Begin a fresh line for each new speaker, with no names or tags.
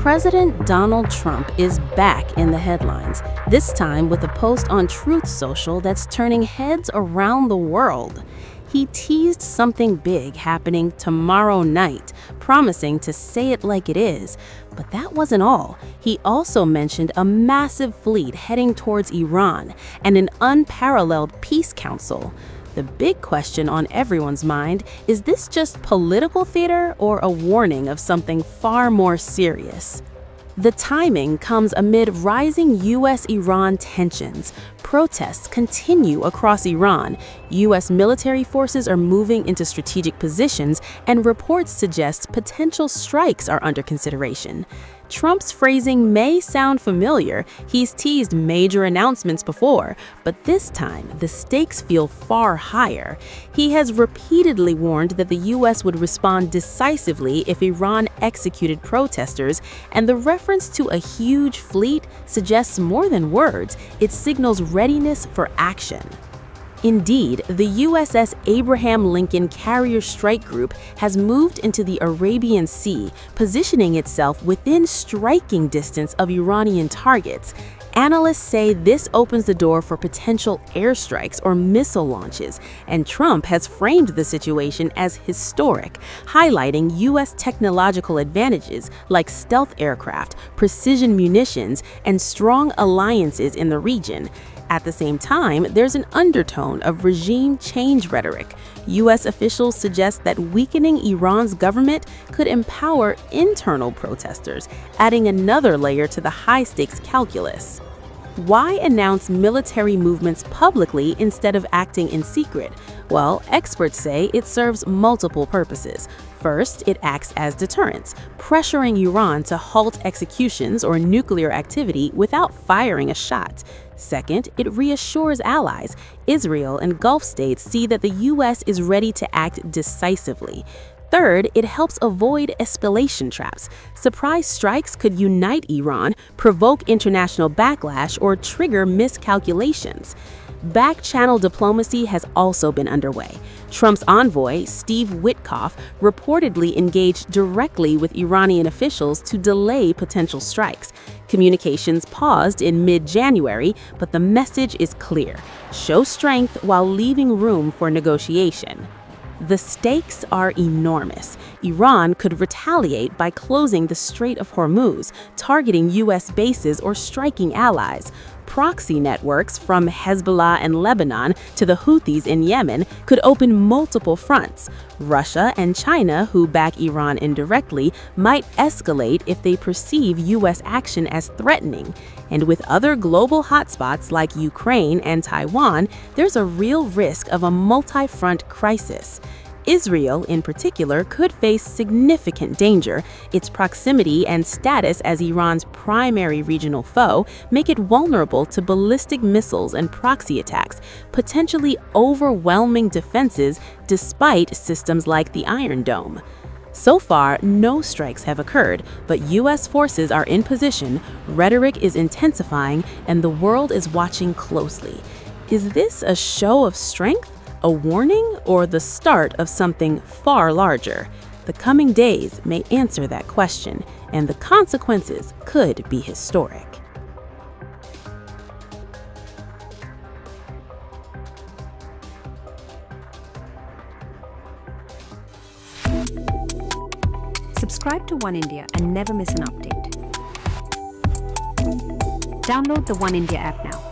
President Donald Trump is back in the headlines, this time with a post on Truth Social that's turning heads around the world. He teased something big happening tomorrow night, promising to say it like it is. But that wasn't all. He also mentioned a massive fleet heading towards Iran and an unparalleled peace council. The big question on everyone's mind is this just political theater or a warning of something far more serious? The timing comes amid rising U.S.-Iran tensions. Protests continue across Iran. U.S. military forces are moving into strategic positions, and reports suggest potential strikes are under consideration. Trump's phrasing may sound familiar. He's teased major announcements before, but this time the stakes feel far higher. He has repeatedly warned that the U.S. would respond decisively if Iran executed protesters, and the reference to a huge fleet suggests more than words. It signals readiness for action. Indeed, the USS Abraham Lincoln Carrier Strike Group has moved into the Arabian Sea, positioning itself within striking distance of Iranian targets. Analysts say this opens the door for potential airstrikes or missile launches, and Trump has framed the situation as historic, highlighting U.S. technological advantages like stealth aircraft, precision munitions, and strong alliances in the region. At the same time, there's an undertone of regime change rhetoric. U.S. officials suggest that weakening Iran's government could empower internal protesters, adding another layer to the high-stakes calculus. Why announce military movements publicly instead of acting in secret? Well, experts say it serves multiple purposes. First, it acts as deterrence, pressuring Iran to halt executions or nuclear activity without firing a shot. Second, it reassures allies. Israel and Gulf states see that the U.S. is ready to act decisively. Third, it helps avoid escalation traps. Surprise strikes could unite Iran, provoke international backlash, or trigger miscalculations. Back-channel diplomacy has also been underway. Trump's envoy, Steve Witkoff, reportedly engaged directly with Iranian officials to delay potential strikes. Communications paused in mid-January, but the message is clear: show strength while leaving room for negotiation. The stakes are enormous. Iran could retaliate by closing the Strait of Hormuz, targeting U.S. bases or striking allies. Proxy networks from Hezbollah and Lebanon to the Houthis in Yemen could open multiple fronts. Russia and China, who back Iran indirectly, might escalate if they perceive U.S. action as threatening. And with other global hotspots like Ukraine and Taiwan, there's a real risk of a multi-front crisis. Israel, in particular, could face significant danger. Its proximity and status as Iran's primary regional foe make it vulnerable to ballistic missiles and proxy attacks, potentially overwhelming defenses despite systems like the Iron Dome. So far, no strikes have occurred, but U.S. forces are in position, rhetoric is intensifying, and the world is watching closely. Is this a show of strength, a warning, or the start of something far larger? The coming days may answer that question, and the consequences could be historic.
Subscribe to One India and never miss an update. Download the One India app now.